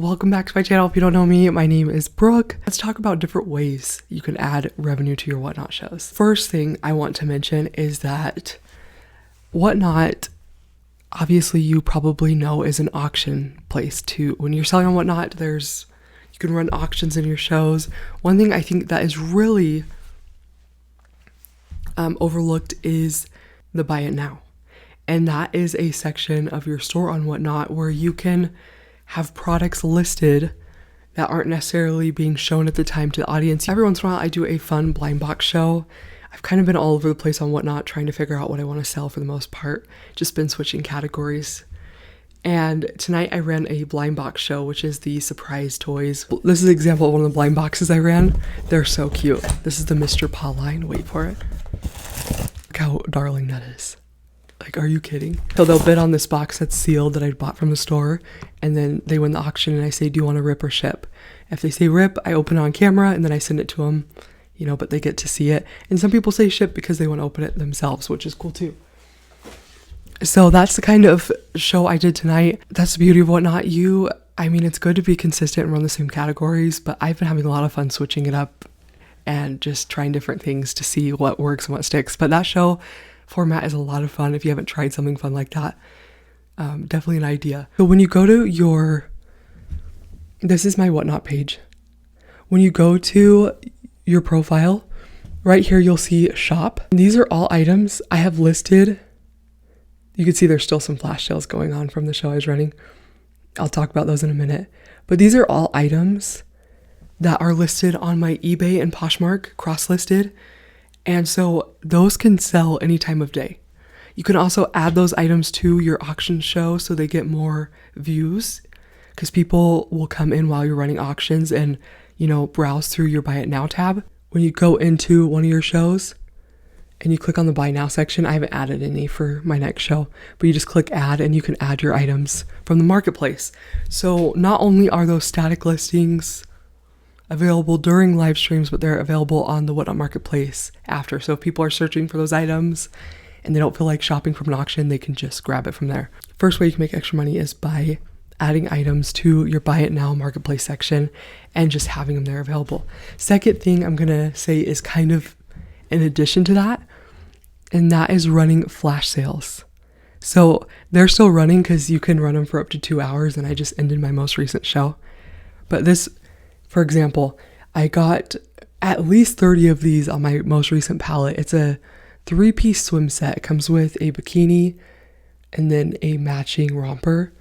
Welcome back to my channel. If you don't know me, my name is Brooke. Let's talk about different ways you can add revenue to your Whatnot shows. First thing I want to mention is that Whatnot, obviously you probably know, is an auction place too. When you're selling on Whatnot, you can run auctions in your shows. One thing I think that is really overlooked is the buy it now. And that is a section of your store on Whatnot where you can have products listed that aren't necessarily being shown at the time to the audience. Every once in a while I do a fun blind box show. I've kind of been all over the place on Whatnot trying to figure out what I want to sell for the most part. Just been switching categories. And tonight I ran a blind box show, which is the surprise toys. This is an example of one of the blind boxes I ran. They're so cute. This is the Mr. Paw line. Wait for it. Look how darling that is. Like, are you kidding? So they'll bid on this box that's sealed that I bought from the store, and then they win the auction and I say, do you want to rip or ship? If they say rip, I open it on camera and then I send it to them, but they get to see it. And some people say ship because they want to open it themselves, which is cool too. So that's the kind of show I did tonight. That's the beauty of Whatnot. It's good to be consistent and run the same categories, but I've been having a lot of fun switching it up and just trying different things to see what works and what sticks. But that show format is a lot of fun. If you haven't tried something fun like that, definitely an idea. So when you go to this is my Whatnot page. When you go to your profile, right here you'll see shop. And these are all items I have listed. You can see there's still some flash sales going on from the show I was running. I'll talk about those in a minute. But these are all items that are listed on my eBay and Poshmark, cross-listed. And so those can sell any time of day. You can also add those items to your auction show so they get more views, because people will come in while you're running auctions and, browse through your Buy It Now tab. When you go into one of your shows and you click on the Buy Now section, I haven't added any for my next show, but you just click add and you can add your items from the marketplace. So not only are those static listings available during live streams, but they're available on the Whatnot marketplace after. So if people are searching for those items and they don't feel like shopping from an auction, they can just grab it from there. First way you can make extra money is by adding items to your Buy It Now marketplace section and just having them there available. Second thing I'm gonna say is kind of in addition to that, and that is running flash sales. So they're still running because you can run them for up to 2 hours, and I just ended my most recent show. But this, for example, I got at least 30 of these on my most recent palette. It's a 3-piece swim set. It comes with a bikini and then a matching romper.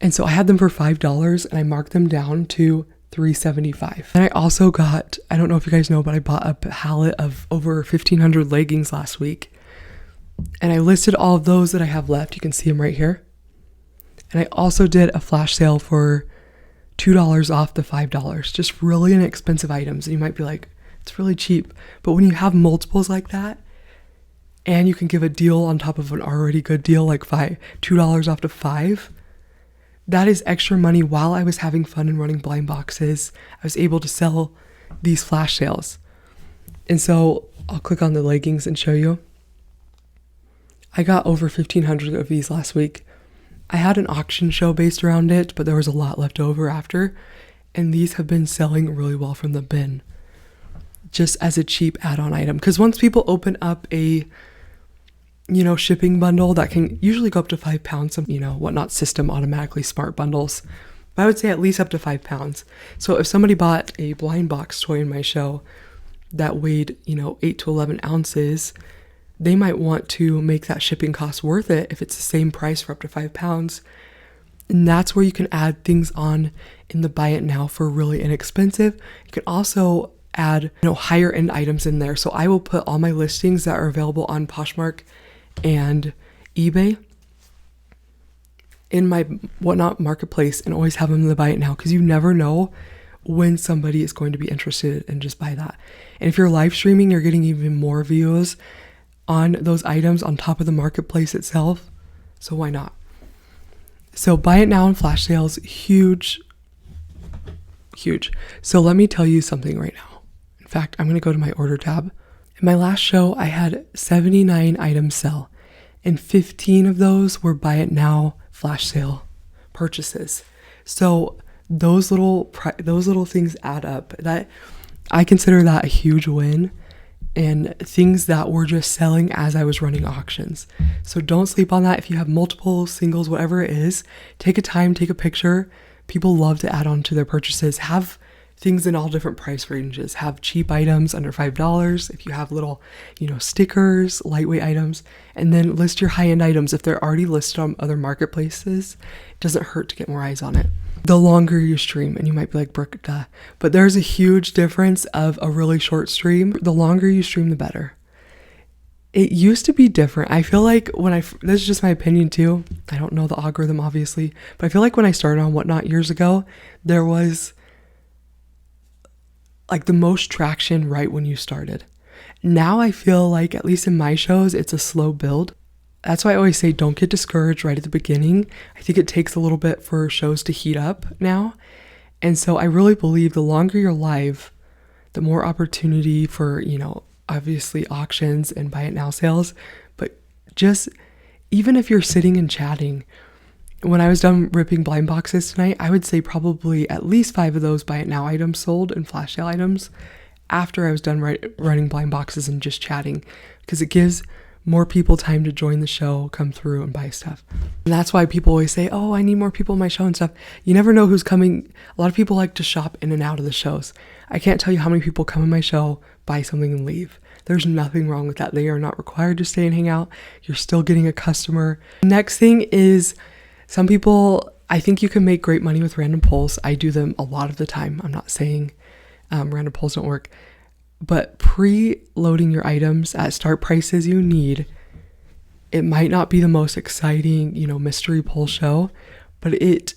And so I had them for $5 and I marked them down to $3.75. And I also got, I don't know if you guys know, but I bought a palette of over 1,500 leggings last week. And I listed all of those that I have left. You can see them right here. And I also did a flash sale for $2 off the $5, just really inexpensive items. And you might be like, it's really cheap. But when you have multiples like that, and you can give a deal on top of an already good deal, like $2 off to $5, that is extra money. While I was having fun and running blind boxes, I was able to sell these flash sales. And so I'll click on the leggings and show you. I got over 1,500 of these last week. I had an auction show based around it, but there was a lot left over after, and these have been selling really well from the bin, just as a cheap add-on item. Because once people open up a, shipping bundle that can usually go up to 5 pounds, some, Whatnot system automatically smart bundles, but I would say at least up to 5 pounds. So if somebody bought a blind box toy in my show that weighed, 8 to 11 ounces, they might want to make that shipping cost worth it if it's the same price for up to 5 pounds. And that's where you can add things on in the Buy It Now for really inexpensive. You can also add, higher end items in there. So I will put all my listings that are available on Poshmark and eBay in my Whatnot marketplace and always have them in the Buy It Now, because you never know when somebody is going to be interested and just buy that. And if you're live streaming, you're getting even more views on those items on top of the marketplace itself. So why not? So Buy It Now and flash sales, huge. So let me tell you something right now. In fact, I'm going to go to my order tab. In my last show, I had 79 items sell, and 15 of those were Buy It Now flash sale purchases. So those little things add up. That I consider that a huge win, and things that were just selling as I was running auctions. So don't sleep on that. If you have multiple singles, whatever it is, take a picture. People love to add on to their purchases. Have things in all different price ranges. Have cheap items under $5. If you have little, stickers, lightweight items, and then list your high-end items. If they're already listed on other marketplaces, it doesn't hurt to get more eyes on it. The longer you stream, and you might be like, Brooke, duh, but there's a huge difference of a really short stream. The longer you stream, the better. It used to be different. I feel like this is just my opinion too. I don't know the algorithm, obviously, but I feel like when I started on Whatnot years ago, there was like the most traction right when you started. Now I feel like, at least in my shows, it's a slow build. That's why I always say don't get discouraged right at the beginning. I think it takes a little bit for shows to heat up now. And so I really believe the longer you're live, the more opportunity for, obviously auctions and buy it now sales. But just even if you're sitting and chatting, when I was done ripping blind boxes tonight, I would say probably at least 5 of those buy it now items sold and flash sale items after I was done running blind boxes and just chatting, because it gives more people time to join the show, come through and buy stuff. And that's why people always say, oh, I need more people in my show and stuff. You never know who's coming. A lot of people like to shop in and out of the shows. I can't tell you how many people come in my show, buy something and leave. There's nothing wrong with that. They are not required to stay and hang out. You're still getting a customer. Next thing is, some people, I think you can make great money with random pulls. I do them a lot of the time. I'm not saying random pulls don't work. But pre-loading your items at start prices you need, it might not be the most exciting, mystery pull show, but it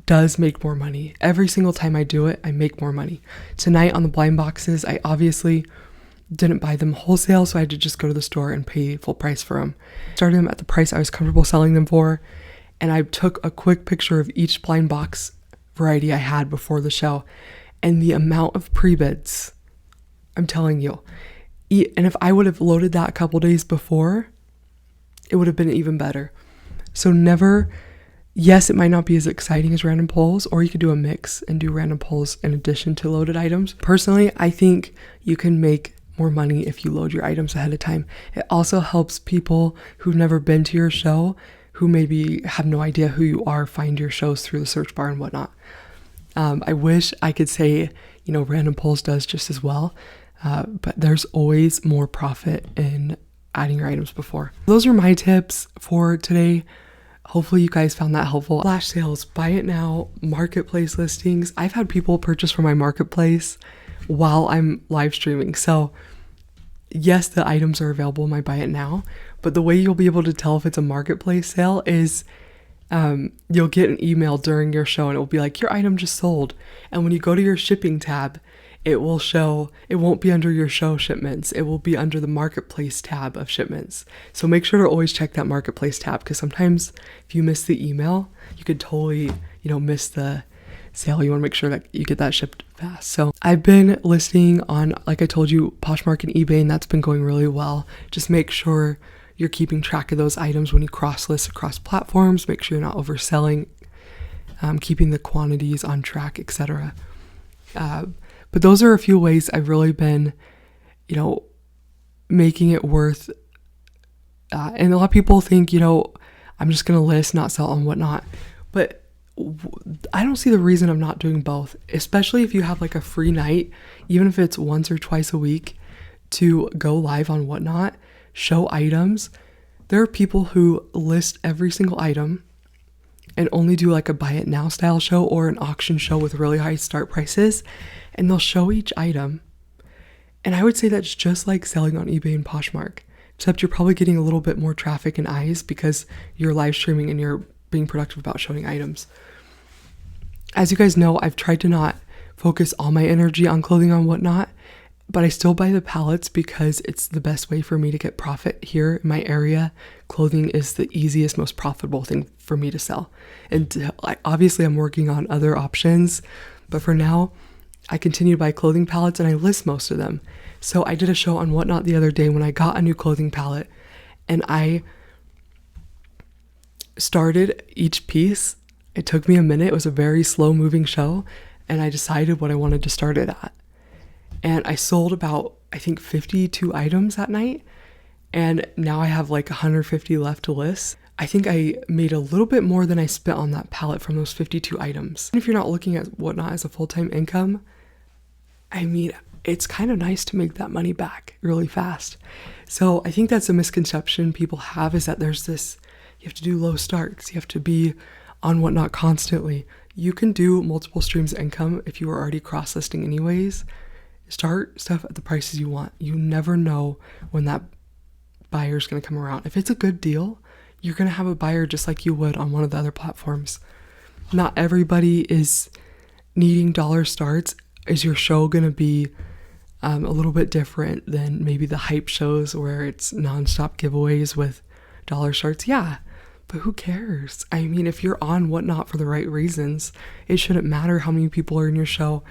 does make more money. Every single time I do it, I make more money. Tonight on the blind boxes, I obviously didn't buy them wholesale, so I had to just go to the store and pay full price for them. Started them at the price I was comfortable selling them for, and I took a quick picture of each blind box variety I had before the show, and the amount of pre-bids, I'm telling you. And if I would have loaded that a couple days before, it would have been even better. So yes, it might not be as exciting as random pulls, or you could do a mix and do random pulls in addition to loaded items. Personally, I think you can make more money if you load your items ahead of time. It also helps people who've never been to your show, who maybe have no idea who you are, find your shows through the search bar and whatnot. I wish I could say, random pulls does just as well. But there's always more profit in adding your items before. Those are my tips for today. Hopefully you guys found that helpful. Flash sales, buy it now, marketplace listings. I've had people purchase from my marketplace while I'm live streaming. So yes, the items are available in my buy it now, but the way you'll be able to tell if it's a marketplace sale is you'll get an email during your show and it will be like, your item just sold. And when you go to your shipping tab, it will show, it won't be under your show shipments. It will be under the marketplace tab of shipments. So make sure to always check that marketplace tab, because sometimes if you miss the email, you could totally, miss the sale. You want to make sure that you get that shipped fast. So I've been listing on, like I told you, Poshmark and eBay, and that's been going really well. Just make sure you're keeping track of those items when you cross list across platforms. Make sure you're not overselling, keeping the quantities on track, etc. But those are a few ways I've really been, making it worth. And a lot of people think, I'm just going to list, not sell on Whatnot. But I don't see the reason I'm not doing both, especially if you have like a free night, even if it's once or twice a week, to go live on Whatnot, show items. There are people who list every single item and only do like a buy it now style show or an auction show with really high start prices, and they'll show each item. And I would say that's just like selling on eBay and Poshmark, except you're probably getting a little bit more traffic and eyes because you're live streaming and you're being productive about showing items. As you guys know, I've tried to not focus all my energy on clothing on Whatnot, but I still buy the pallets because it's the best way for me to get profit here in my area. Clothing is the easiest, most profitable thing for me to sell. And obviously I'm working on other options, but for now, I continue to buy clothing pallets and I list most of them. So I did a show on Whatnot the other day when I got a new clothing pallet, and I started each piece It took me a minute. It was a very slow moving show, and I decided what I wanted to start it at. And I sold about, I think, 52 items that night. And now I have like 150 left to list. I think I made a little bit more than I spent on that pallet from those 52 items. And if you're not looking at Whatnot as a full-time income, I mean, it's kind of nice to make that money back really fast. So I think that's a misconception people have, is that there's this, you have to do low starts. You have to be on Whatnot constantly. You can do multiple streams of income if you are already cross-listing anyways. Start stuff at the prices you want. You never know when that buyer's going to come around. If it's a good deal, you're going to have a buyer just like you would on one of the other platforms. Not everybody is needing dollar starts. Is your show going to be a little bit different than maybe the hype shows where it's nonstop giveaways with dollar starts? Yeah, but who cares? I mean, if you're on Whatnot for the right reasons, it shouldn't matter how many people are in your show,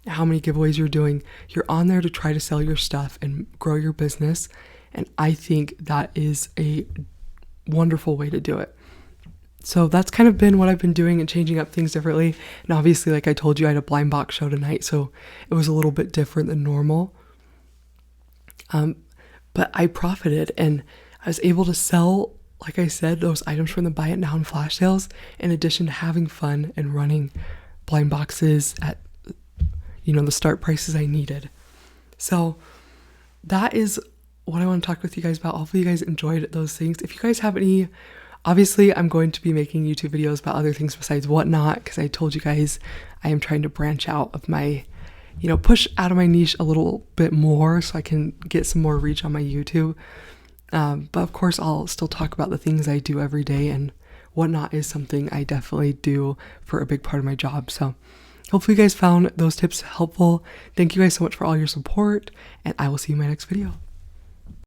how many giveaways you're doing. You're on there to try to sell your stuff and grow your business. And I think that is a wonderful way to do it. So that's kind of been what I've been doing and changing up things differently. And obviously, like I told you, I had a blind box show tonight, so it was a little bit different than normal. But I profited, and I was able to sell, like I said, those items from the buy it now and flash sales, in addition to having fun and running blind boxes at, the start prices I needed. So that is what I want to talk with you guys about. Hopefully you guys enjoyed those things. If you guys have any, obviously I'm going to be making YouTube videos about other things besides Whatnot, because I told you guys I am trying to branch out of my, push out of my niche a little bit more so I can get some more reach on my YouTube. But of course I'll still talk about the things I do every day, and Whatnot is something I definitely do for a big part of my job. So hopefully you guys found those tips helpful. Thank you guys so much for all your support, and I will see you in my next video.